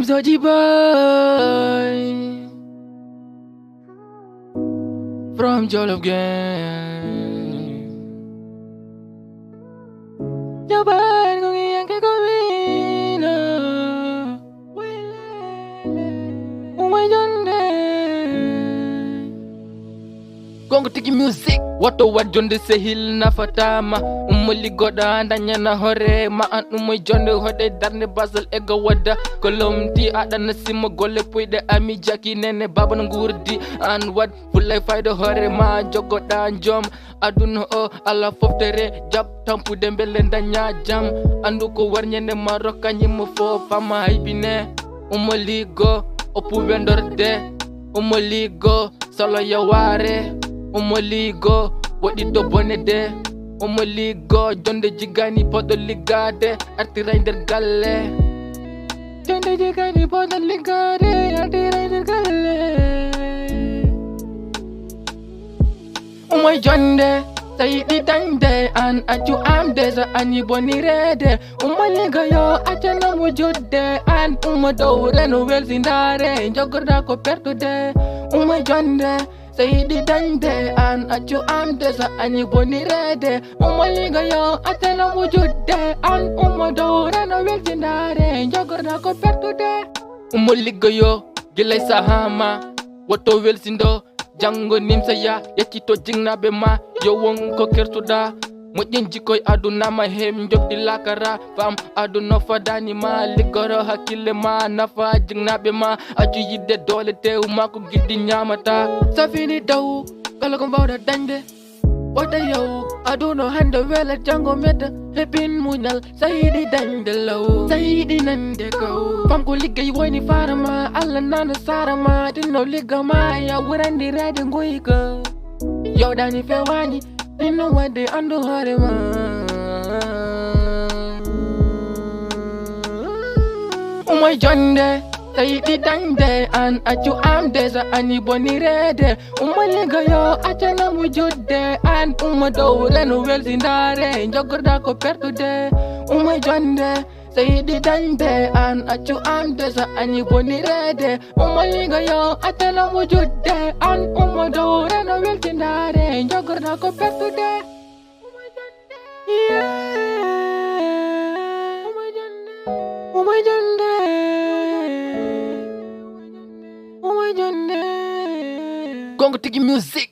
Oumzo boy from Jollof Gang. Jaban kung iyang gagawin Oumoye Gongo tiki music Wato wajonde sehil na fatama Umoli goda andanya na hore Ma an Oumoye jonde hode darne basal ega wada Kolomti adana sima gole puide ami jaki nene baba ngurdi An wad fulay fayda hore ma jogo dan jom Aduna o ala foftere jab tampu dembele ndanya jam Andu ko warnyene maroka nyimo fo fama haibine Umoli go opu vendorde Umoli go solo yaware Oumoye go wodi do bonede Oumoye go jonde jigani podo ligade artira nder galle jonde jigani podo ligade artira nder galle Oumoye jonde sayidi dande an aju amde sa ani bonirede Oumoye go yo ajana mujudde an do reno welsindare jogorda ko pertude Oumoye jonde sayidi dande an aju amde sa ani bonirede Oumoye go yo ajana mujudde an do reno welsindare jogorda ko pertude Oumoye go yo gilay sahama woto welsindo jango nimsa ya yekito jingnabe ma yo won ko kertuda moƴƴen jikoy aduna ma hem jogdi lakara fam aduna fadani ma liggoro hakkille ma nafa jingnabe ma aju yidde dole tew ma ko giddi nyamata safini daw kala ko bawda dañde wota yow aduna hande wela jango medda hebin muñal sayidi dañde law sayidi nande ko fam ko liggey woni farama alla nana sarama dinno liggama ya wurandi rade ngoyka yow dani fewani dinno wadde andu harema Oumoye jonde sayidi dande an aju amde sa ani bonirede Oumoye go yo ajana mujudde an do reno welsindare jogorda ko pertude Oumoye jonde sayidi dande an aju amde sa ani bonirede Oumoye go yo ajana mujudde an do reno welsindare jogorda ko pertude Oumoye jonde Gongo tiki music